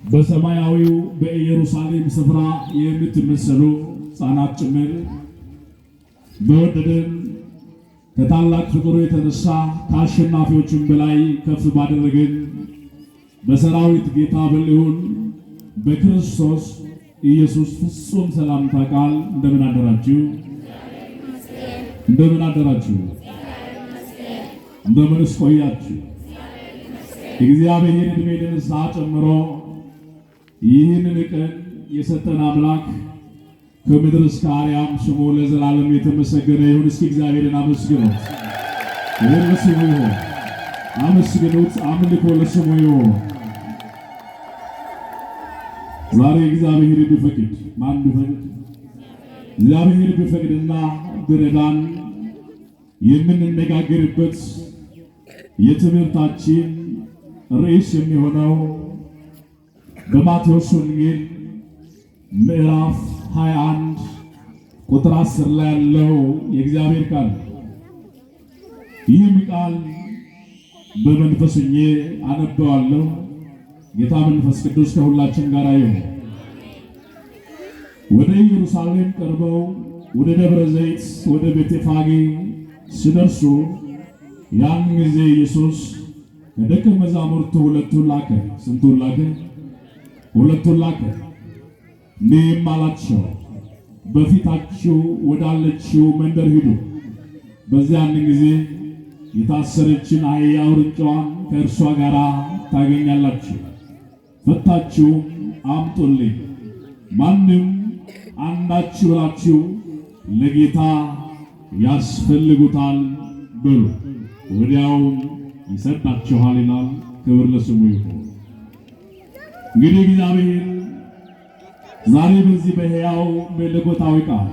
በሰማያዊው በኢየሩሳሌም ስፍራ የምትመሰሉ ሕፃናት ጭምር በወደደን ከታላቅ ፍቅሩ የተነሳ ከአሸናፊዎችም በላይ ከፍ ባደረገን በሰራዊት ጌታ በልዑል በክርስቶስ ኢየሱስ ፍጹም ሰላምታ ቃል እንደምን አደራችሁ? እንደምን አደራችሁ? እንደምንስ ቆያችሁ? እግዚአብሔር ዕድሜ ለንስሐ ጨምሮ ይህንን ቀን የሰጠን አምላክ ከምድር እስከ አርያም ስሙ ለዘላለም የተመሰገነ ይሁን። እስኪ እግዚአብሔርን አመስግኑት። ክብር ለስሙ ይሁን። አመስግኑት። አምልኮ ለስሙ ይሁን። ዛሬ እግዚአብሔር ቢፈቅድ ማን ቢፈቅድ? እግዚአብሔር ቢፈቅድና ቢረዳን የምንነጋገርበት የትምህርታችን ርዕስ የሚሆነው በማቴዎስ ወንጌል ምዕራፍ 21 ቁጥር 10 ላይ ያለው የእግዚአብሔር ቃል። ይህም ቃል በመንፈስኜ አነበዋለሁ። ጌታ መንፈስ ቅዱስ ከሁላችን ጋር ይሁን። ወደ ኢየሩሳሌም ቀርበው ወደ ደብረ ዘይት ወደ ቤተፋጌ ሲደርሱ ያን ጊዜ ኢየሱስ ከደቀ መዛሙርቱ ሁለቱን ላከ። ስንቱን ላከ? ሁለቱን ላከ። እንዲህም አላቸው፣ በፊታችሁ ወዳለችው መንደር ሂዱ። በዚያን ጊዜ የታሰረችን አህያ ውርንጫዋን ከእርሷ ጋር ታገኛላችሁ። ፈታችሁ አምጡልኝ። ማንም አንዳች ብላችሁ ለጌታ ያስፈልጉታል በሉ፣ ወዲያውም ይሰጣችኋል ይላል። ክብር ለስሙ ይሁን። እንግዲህ እግዚአብሔር ዛሬ በዚህ በሕያው መለኮታዊ ቃል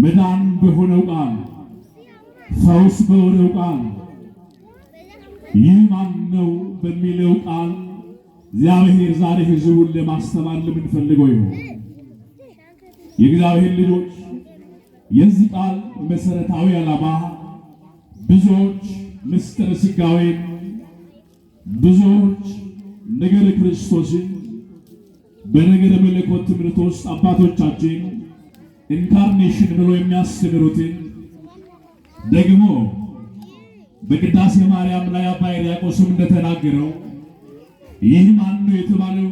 መዳን በሆነው ቃል ፈውስ በሆነው ቃል ይህ ማን ነው በሚለው ቃል እግዚአብሔር ዛሬ ሕዝቡን ለማስተማር ለምንፈልገው ይሁን። የእግዚአብሔር ልጆች የዚህ ቃል መሰረታዊ ዓላማ ብዙዎች ምስጢረ ሥጋዌን ብዙዎች ነገረ ክርስቶስን በነገረ መለኮት ትምህርት ውስጥ አባቶቻችን ኢንካርኔሽን ብሎ የሚያስተምሩትን ደግሞ በቅዳሴ ማርያም ላይ አባ ሕርያቆስም እንደተናገረው ይህ ማን ነው የተባለው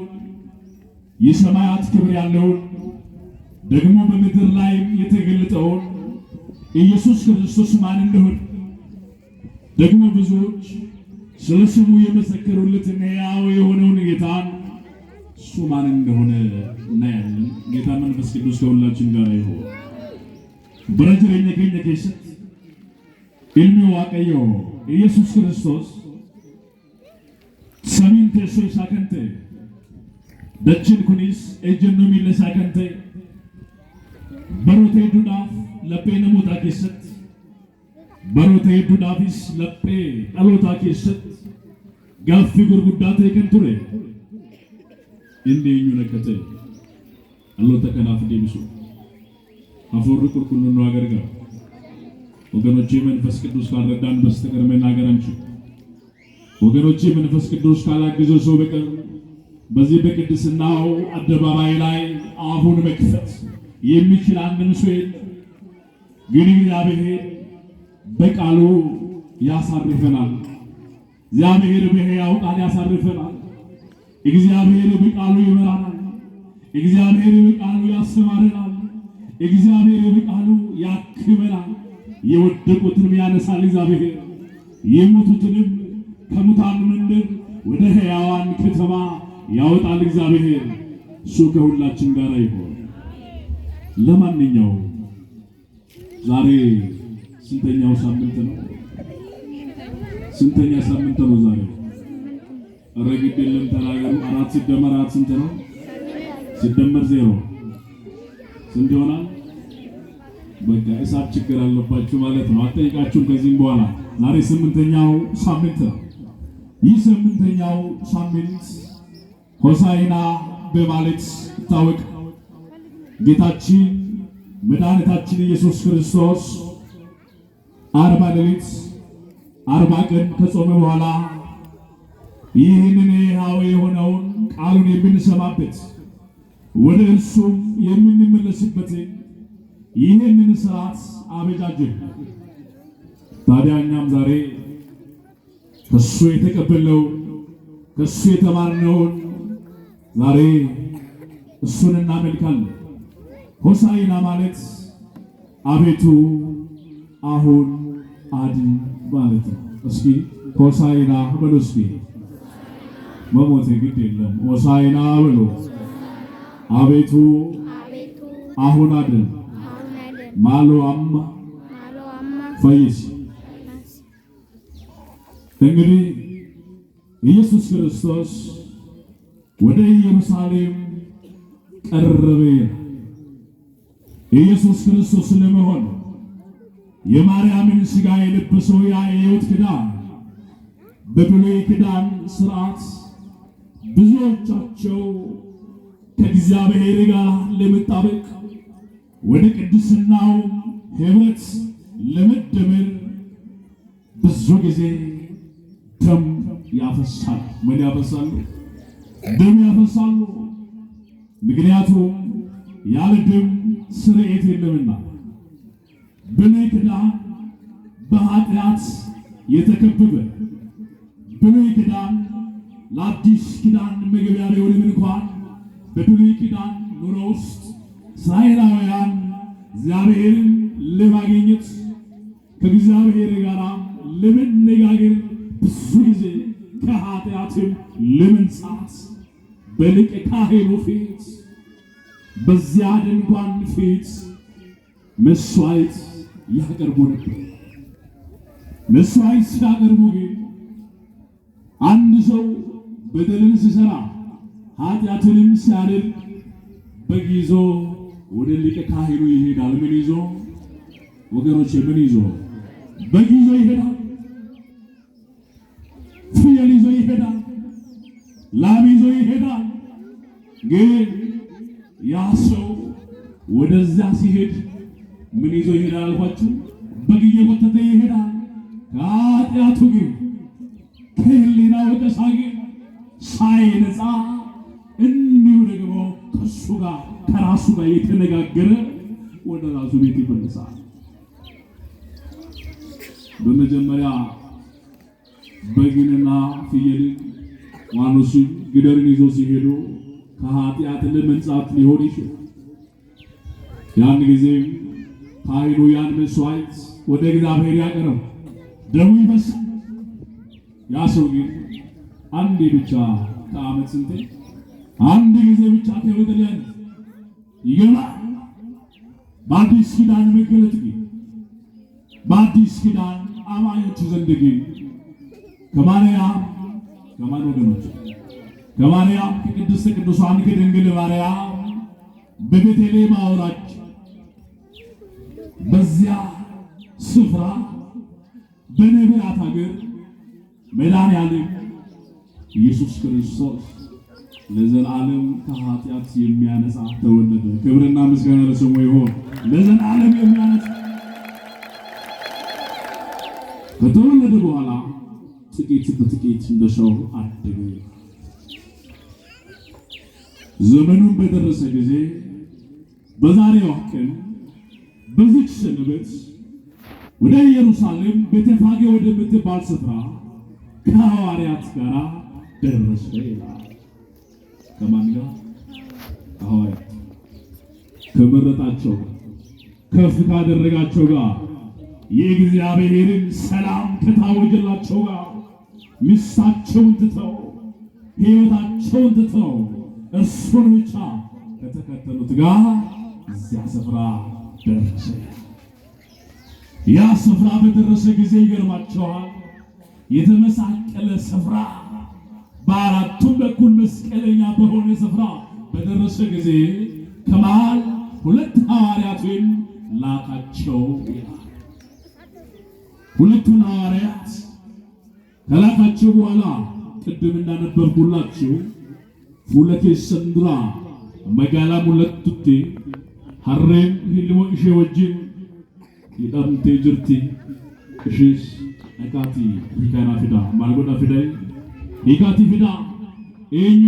የሰማያት ክብር ያለውን ደግሞ በምድር ላይ የተገለጠውን ኢየሱስ ክርስቶስ ማን እንደሆነ ደግሞ ብዙዎች ስለ ስሙ የመሰከሩለትን ሕያው የሆነውን ጌታን እሱ ማን እንደሆነ እናያለን። ጌታ መንፈስ ቅዱስ ከሁላችን ጋር ይሁን። በረጅረኛ ከኛ ከሰት ilmi waaqayyoo ኢየሱስ ክርስቶስ ሰሚን teessoo isaa kan ta'e dachiin kunis ejjennoo miilla isaa kan ta'e baroota hedduudhaaf laphee namootaa keessatti baroota hedduudhaafis laphee dhalootaa keessatti gaaffii gurguddaa ta'e kan ture inni eenyuun akka ta'e dhaloota kanaaf deebisu hafuurri qulqulluun nu gargaara። ወገኖቼ መንፈስ ቅዱስ ካልረዳን በስተቀር መናገር አንችልም። ወገኖቼ መንፈስ ቅዱስ ካላገዘው ሰው በቀር በዚህ በቅድስናው አደባባይ ላይ አፉን መክፈት የሚችል አንድም ሰው የለም። ግን እግዚአብሔር በቃሉ ያሳርፈናል። እግዚአብሔር በሕያው ቃል ያሳርፈናል። እግዚአብሔር በቃሉ ይመራናል። እግዚአብሔር በቃሉ ያስተምረናል። እግዚአብሔር በቃሉ ያክመናል። የወደቁትንም ያነሳል እግዚአብሔር፣ የሞቱትንም ከሙታን መንደር ወደ ሕያዋን ከተማ ያወጣል እግዚአብሔር። እሱ ከሁላችን ጋር ይሁን። ለማንኛውም ዛሬ ስንተኛው ሳምንት ነው? ስንተኛ ሳምንት ነው ዛሬ? ኧረ ግድ የለም ተናገሩ። 4 ሲደመር 4 ስንት ነው? ሲደመር 0 ስንት ይሆናል? በቃ እሳት ችግር አለባችሁ ማለት ነው። አጠይቃችሁም ከዚህም በኋላ ዛሬ 8ኛው ሳምንት ነው። ይህ 8ኛው ሳምንት ሆሳዕና በማለት ይታወቅ። ጌታችን መድኃኒታችን ኢየሱስ ክርስቶስ 40 ሌሊት 40 ቀን ከጾመ በኋላ ይህንን ሕያው የሆነውን ቃሉን የምንሰማበት ወደ እርሱም የምንመለስበት ይህንን ስርዓት አበጃጀን። ታዲያ እኛም ዛሬ ከሱ የተቀበልነው ከሱ የተማርነውን ዛሬ እሱን እናመልካለን። ሆሳዕና ማለት አቤቱ አሁን አድን ማለት ነው። እስኪ ሆሳዕና በሉ። እስኪ መሞቴ ግድ የለም ሆሳዕና በሉ። አቤቱ አሁን አድን ማሎ አማ ፈይስ። እንግዲህ ኢየሱስ ክርስቶስ ወደ ኢየሩሳሌም ቀረበ። ኢየሱስ ክርስቶስ ለመሆን የማርያምን ሥጋ የለበሰው ያ የሕይወት ኪዳን በብሉይ ኪዳን ሥርዓት ብዙዎቻቸው ከእግዚአብሔር ጋር ለመጣበቅ ወደ ቅድስናው ኅብረት ለመደመር ብዙ ጊዜ ደም ያፈሳሉ። ምን ያፈሳሉ? ደም ያፈሳሉ። ምክንያቱም ያለ ደም ስርየት የለምና። ብሉይ ኪዳን በኃጢአት የተከበበ ብሉይ ኪዳን ለአዲስ ኪዳን መግቢያ ቢሆንም እንኳን በብሉይ ኪዳን ኑሮ ውስጥ እስራኤላውያን እግዚአብሔርን ለማግኘት ከእግዚአብሔር ጋር ለመነጋገር ብዙ ጊዜ ከኃጢአትም ለመንጻት በሊቀ ካህኑ ፊት በዚያ ድንኳን ፊት መስዋዕት ያቀርቡ ነበር። መስዋዕት ሲያቀርቡ ግን አንድ ሰው በደልን ሲሰራ ኃጢአትንም ሲያደርግ በግ ይዞ ወደ ሊቀ ካህኑ ይሄዳል። ምን ይዞ ወገኖቼ? ምን ይዞ? በግ ይዞ ይሄዳል። ፍየል ይዞ ይሄዳል። ላም ይዞ ይሄዳል። ግን ያ ሰው ወደዚያ ሲሄድ ምን ይዞ ይሄዳል አልኳችሁ? በግ እየጎተተ ይሄዳል። ከኃጢአቱ ግን ከሕሊና ወቀሳ ግን ሳይነጻ እንዲሁ ደግሞ ከሱ ጋር ከራሱ ጋር የተነጋገረ ወደ ራሱ ቤት ይመለሳል። በመጀመሪያ በግንና ፍየልን ዋኖስን ግደርን ይዞ ሲሄዱ ከኃጢአት ለመንጻት ሊሆን ይችላል። ያን ጊዜ ካህኑ ያን መስዋዕት ወደ እግዚአብሔር ያቀርብ፣ ደሙ ይፈሳል። ያ ሰው ግን አንዴ ብቻ ከዓመት ስንቴ አንድ ጊዜ ብቻ ከወደሊያን ይገባል። በአዲስ ኪዳን መገለጥ ግን በአዲስ ኪዳን አማኞች ዘንድ ግን ከማርያም ከማን ወገኖች? ከማርያም ከቅድስት ቅዱሳን ከድንግል ማርያም በቤተልሔም አውራጅ በዚያ ስፍራ በነቢያት ሀገር መድኃኔዓለም ኢየሱስ ክርስቶስ ለዘላለም ከኃጢአት የሚያነጻ ተወለደ። ክብርና ምስጋና ለስሙ ይሁን። ለዘላለም የሚያነጻ ከተወለደ በኋላ ጥቂት በጥቂት እንደ ሰው አደገ። ዘመኑን በደረሰ ጊዜ በዛሬዋ ቀን በዚች ሰንበት ወደ ኢየሩሳሌም ቤተፋጌ ወደምትባል ስፍራ ከሐዋርያት ጋር ደረሰ ይላል። ከማን ጋር? ከሐዋርያት ከመረጣቸው ከፍ ካደረጋቸው ጋር የእግዚአብሔርን ሰላም ከታወጀላቸው ጋር ሚስታቸውን ትተው ሕይወታቸውን ትተው እሱን ብቻ ከተከተሉት ጋር እዚያ ስፍራ ደረሰ። ያ ስፍራ በደረሰ ጊዜ ይገርማቸዋል። የተመሳቀለ ስፍራ በአራቱም በኩል መስቀለኛ በሆነ ስፍራ በደረሰ ጊዜ ከመሃል ሁለት ሐዋርያትን ላካቸው ይላል። ሁለቱን ሐዋርያት ከላካቸው በኋላ ቅድም እንዳነበብኩላችሁ ሁለቴ ሰንድራ መጋላ ሙለቱቲ ሐሬን ሂልሞ ኢሼ ወጅን ይዳምቴ ጅርቲ እሺስ አካቲ ይካና ፊዳ ማልጎዳ ፊዳይ ይካቲ ፊዳ